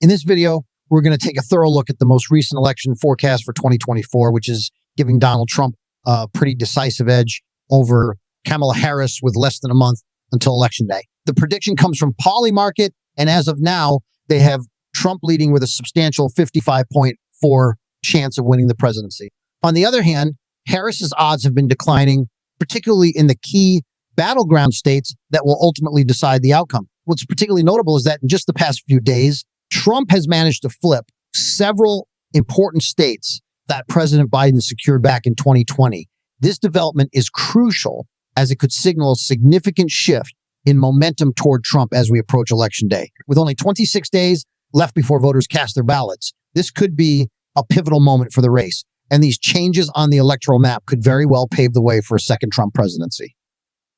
In this video, we're going to take a thorough look at the most recent election forecast for 2024, which is giving Donald Trump a pretty decisive edge over Kamala Harris with less than a month until Election Day. The prediction comes from Polymarket, and as of now, they have Trump leading with a substantial 55.4 chance of winning the presidency. On the other hand, Harris's odds have been declining, particularly in the key battleground states that will ultimately decide the outcome. What's particularly notable is that in just the past few days, Trump has managed to flip several important states that President Biden secured back in 2020. This development is crucial as it could signal a significant shift in momentum toward Trump as we approach Election Day. With only 26 days left before voters cast their ballots, this could be a pivotal moment for the race. And these changes on the electoral map could very well pave the way for a second Trump presidency.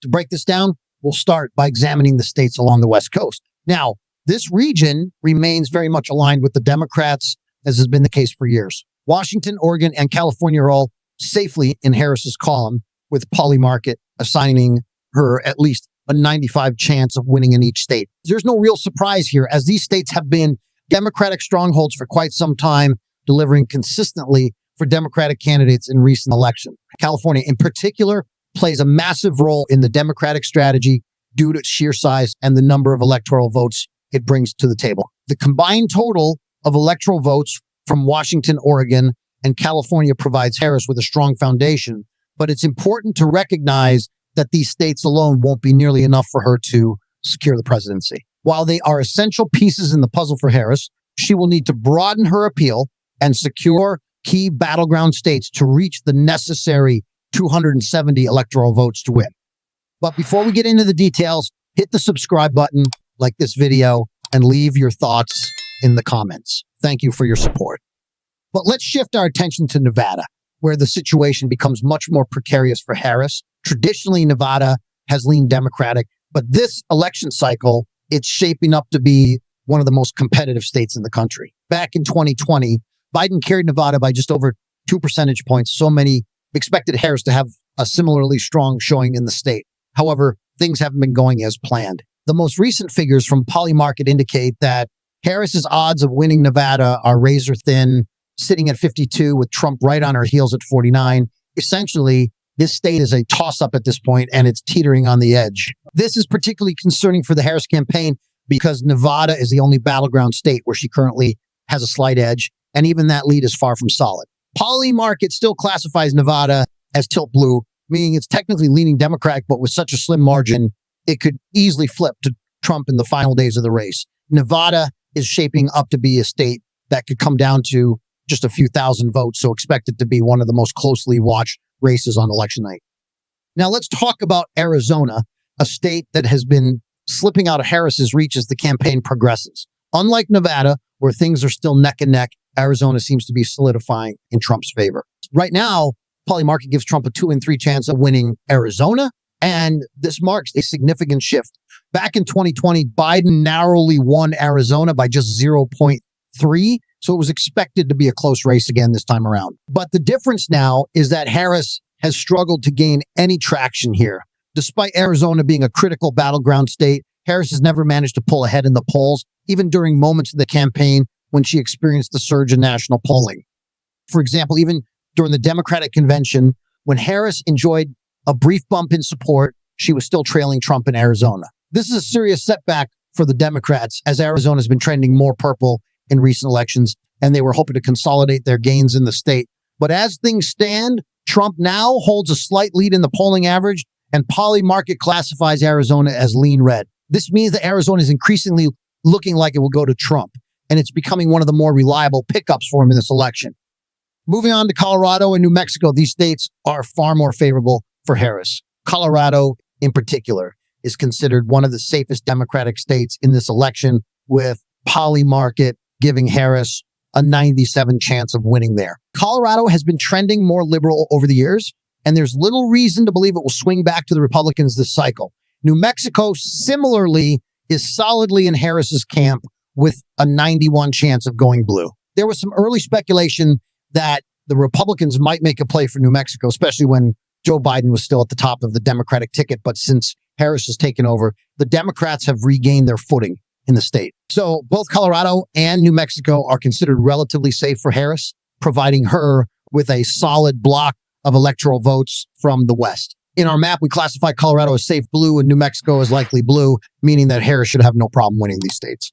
To break this down, we'll start by examining the states along the West Coast. Now, this region remains very much aligned with the Democrats, as has been the case for years. Washington, Oregon, and California are all safely in Harris's column, with Polymarket assigning her at least a 95 chance of winning in each state. There's no real surprise here, as these states have been Democratic strongholds for quite some time, delivering consistently for Democratic candidates in recent elections. California, in particular, plays a massive role in the Democratic strategy due to its sheer size and the number of electoral votes it brings to the table. The combined total of electoral votes from Washington, Oregon, and California provides Harris with a strong foundation, but it's important to recognize that these states alone won't be nearly enough for her to secure the presidency. While they are essential pieces in the puzzle for Harris, she will need to broaden her appeal and secure key battleground states to reach the necessary 270 electoral votes to win. But before we get into the details, hit the subscribe button, like this video, and leave your thoughts in the comments. Thank you for your support. But let's shift our attention to Nevada, where the situation becomes much more precarious for Harris. Traditionally, Nevada has leaned Democratic, but this election cycle, it's shaping up to be one of the most competitive states in the country. Back in 2020, Biden carried Nevada by just over 2 percentage points. So many expected Harris to have a similarly strong showing in the state. However, things haven't been going as planned. The most recent figures from Polymarket indicate that Harris's odds of winning Nevada are razor thin, sitting at 52 with Trump right on her heels at 49. Essentially, this state is a toss-up at this point, and it's teetering on the edge. This is particularly concerning for the Harris campaign because Nevada is the only battleground state where she currently has a slight edge, and even that lead is far from solid. Polymarket still classifies Nevada as tilt blue, meaning it's technically leaning Democratic, but with such a slim margin, it could easily flip to Trump in the final days of the race. Nevada is shaping up to be a state that could come down to just a few thousand votes, so expect it to be one of the most closely watched races on election night. Now let's talk about Arizona, a state that has been slipping out of Harris's reach as the campaign progresses. Unlike Nevada, where things are still neck and neck, Arizona seems to be solidifying in Trump's favor. Right now, Polymarket gives Trump a 2 in 3 chance of winning Arizona, and this marks a significant shift. Back in 2020, Biden narrowly won Arizona by just 0.3, so it was expected to be a close race again this time around. But the difference now is that Harris has struggled to gain any traction here. Despite Arizona being a critical battleground state, Harris has never managed to pull ahead in the polls, even during moments of the campaign when she experienced the surge in national polling. For example, even during the Democratic convention, when Harris enjoyed a brief bump in support, she was still trailing Trump in Arizona. This is a serious setback for the Democrats, as Arizona has been trending more purple in recent elections, and they were hoping to consolidate their gains in the state. But as things stand, Trump now holds a slight lead in the polling average, and Polymarket classifies Arizona as lean red. This means that Arizona is increasingly looking like it will go to Trump, and it's becoming one of the more reliable pickups for him in this election. Moving on to Colorado and New Mexico, these states are far more favorable for Harris. Colorado, in particular, is considered one of the safest Democratic states in this election, with Polymarket giving Harris a 97 chance of winning there. Colorado has been trending more liberal over the years, and there's little reason to believe it will swing back to the Republicans this cycle. New Mexico, similarly, is solidly in Harris's camp with a 91 chance of going blue. There was some early speculation that the Republicans might make a play for New Mexico, especially when Joe Biden was still at the top of the Democratic ticket. But since Harris has taken over, the Democrats have regained their footing. in the state. So both Colorado and New Mexico are considered relatively safe for Harris, providing her with a solid block of electoral votes from the West. In our map, we classify Colorado as safe blue and New Mexico as likely blue, meaning that Harris should have no problem winning these states.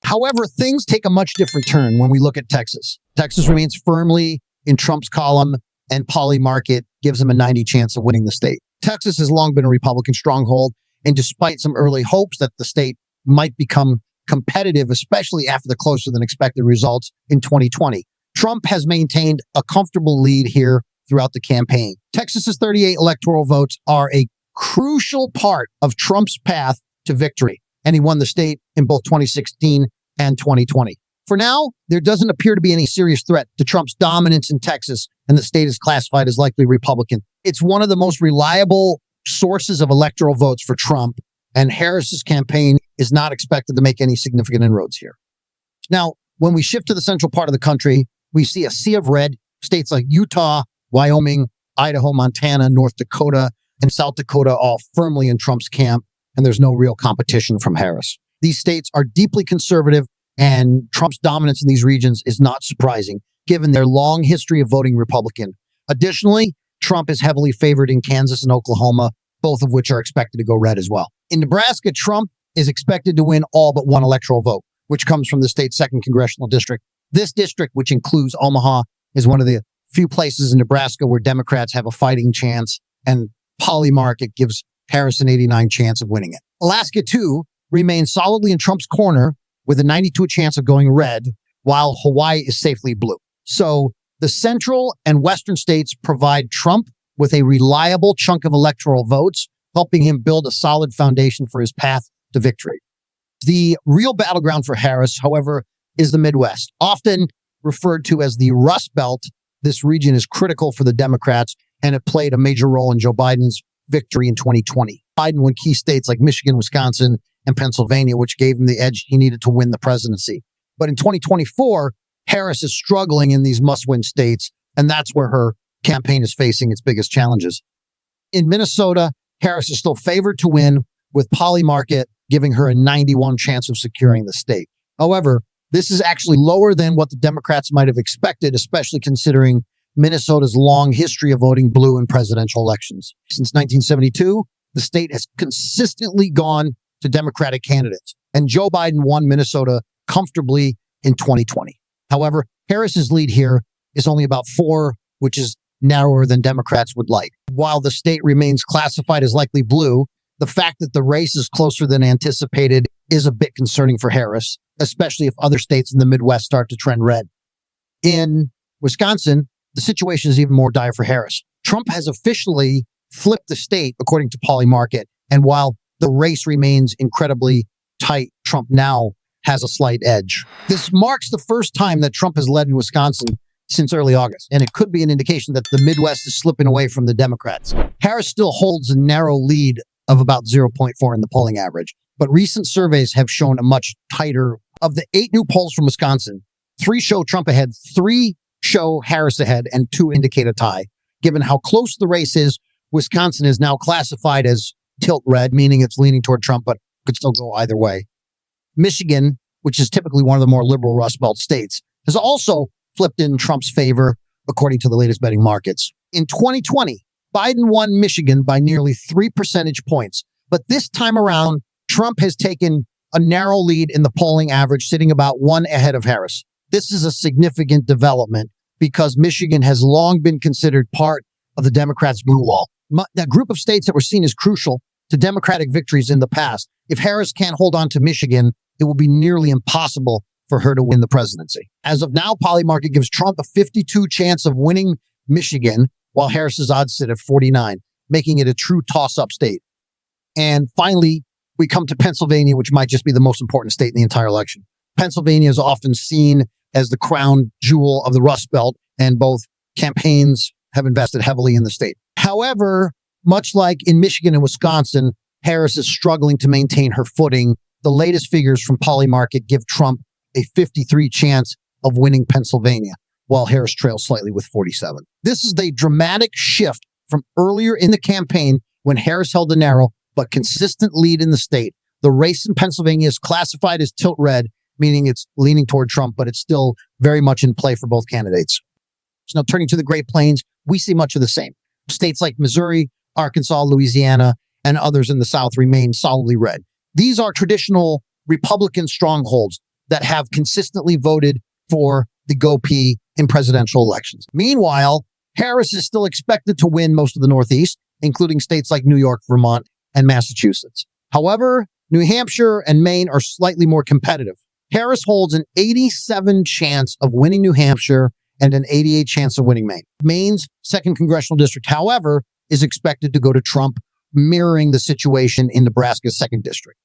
However, things take a much different turn when we look at Texas. Texas remains firmly in Trump's column, and Polly Market gives him a 90 chance of winning the state. Texas has long been a Republican stronghold, and despite some early hopes that the state might become competitive, especially after the closer than expected results in 2020, Trump has maintained a comfortable lead here throughout the campaign. Texas's 38 electoral votes are a crucial part of Trump's path to victory, and he won the state in both 2016 and 2020. For now, there doesn't appear to be any serious threat to Trump's dominance in Texas, and the state is classified as likely Republican. It's one of the most reliable sources of electoral votes for Trump, and Harris's campaign is not expected to make any significant inroads here. Now, when we shift to the central part of the country, we see a sea of red. States like Utah, Wyoming, Idaho, Montana, North Dakota, and South Dakota all firmly in Trump's camp, and there's no real competition from Harris. These states are deeply conservative, and Trump's dominance in these regions is not surprising, given their long history of voting Republican. Additionally, Trump is heavily favored in Kansas and Oklahoma, both of which are expected to go red as well. In Nebraska, Trump is expected to win all but one electoral vote, which comes from the state's second congressional district. This district, which includes Omaha, is one of the few places in Nebraska where Democrats have a fighting chance, and Polly Market gives Harris an 89 chance of winning it. Alaska, too, remains solidly in Trump's corner with a 92 chance of going red, while Hawaii is safely blue. So the central and western states provide Trump with a reliable chunk of electoral votes, helping him build a solid foundation for his path to victory. The real battleground for Harris, however, is the Midwest. Often referred to as the Rust Belt, this region is critical for the Democrats, and it played a major role in Joe Biden's victory in 2020. Biden won key states like Michigan, Wisconsin, and Pennsylvania, which gave him the edge he needed to win the presidency. But in 2024, Harris is struggling in these must-win states, and that's where her campaign is facing its biggest challenges. In Minnesota, Harris is still favored to win, with Polly Market giving her a 91 chance of securing the state. However, this is actually lower than what the Democrats might have expected, especially considering Minnesota's long history of voting blue in presidential elections. Since 1972, the state has consistently gone to Democratic candidates, and Joe Biden won Minnesota comfortably in 2020. However, Harris's lead here is only about 4, which is narrower than Democrats would like. While the state remains classified as likely blue, the fact that the race is closer than anticipated is a bit concerning for Harris, especially if other states in the Midwest start to trend red. In Wisconsin, the situation is even more dire for Harris. Trump has officially flipped the state, according to Polly Market, and while the race remains incredibly tight, Trump now has a slight edge. This marks the first time that Trump has led in Wisconsin since early August, and it could be an indication that the Midwest is slipping away from the Democrats. Harris still holds a narrow lead of about 0.4 in the polling average, but recent surveys have shown a much tighter. Of the 8 new polls from Wisconsin, 3 show Trump ahead, 3 show Harris ahead, and 2 indicate a tie. Given how close the race is, Wisconsin is now classified as tilt red, meaning it's leaning toward Trump, but could still go either way. Michigan, which is typically one of the more liberal Rust Belt states, has also flipped in Trump's favor, according to the latest betting markets. In 2020, Biden won Michigan by nearly 3 percentage points, but this time around, Trump has taken a narrow lead in the polling average, sitting about 1 ahead of Harris. This is a significant development because Michigan has long been considered part of the Democrats' blue wall. That group of states that were seen as crucial to Democratic victories in the past. If Harris can't hold on to Michigan, it will be nearly impossible for her to win the presidency. As of now, Polly Market gives Trump a 52 chance of winning Michigan, while Harris's odds sit at 49, making it a true toss-up state. And finally, we come to Pennsylvania, which might just be the most important state in the entire election. Pennsylvania is often seen as the crown jewel of the Rust Belt, and both campaigns have invested heavily in the state. However, much like in Michigan and Wisconsin, Harris is struggling to maintain her footing. The latest figures from Polly Market give Trump a 53 chance of winning Pennsylvania, while Harris trails slightly with 47. This is the dramatic shift from earlier in the campaign when Harris held a narrow but consistent lead in the state, The race in Pennsylvania is classified as tilt red, meaning it's leaning toward Trump, but it's still very much in play for both candidates. So now turning to the Great Plains, we see much of the same. States like Missouri, Arkansas, Louisiana, and others in the South remain solidly red. These are traditional Republican strongholds that have consistently voted for the GOP in presidential elections. Meanwhile, Harris is still expected to win most of the Northeast, including states like New York, Vermont, and Massachusetts. However, New Hampshire and Maine are slightly more competitive. Harris holds an 87 chance of winning New Hampshire and an 88 chance of winning Maine. Maine's 2nd congressional district, however, is expected to go to Trump, mirroring the situation in Nebraska's 2nd district.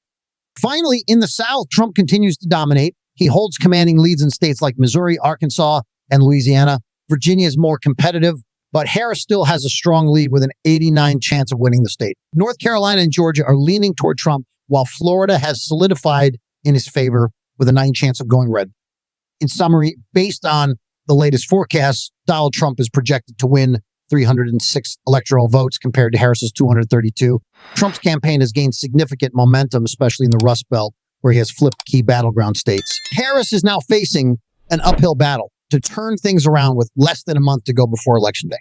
Finally, in the South, Trump continues to dominate. He holds commanding leads in states like Missouri, Arkansas, and Louisiana. Virginia is more competitive, but Harris still has a strong lead with an 89 chance of winning the state. North Carolina and Georgia are leaning toward Trump, while Florida has solidified in his favor with a 9 chance of going red. In summary, based on the latest forecasts, Donald Trump is projected to win 306 electoral votes compared to Harris's 232. Trump's campaign has gained significant momentum, especially in the Rust Belt, where he has flipped key battleground states. Harris is now facing an uphill battle to turn things around with less than a month to go before Election Day.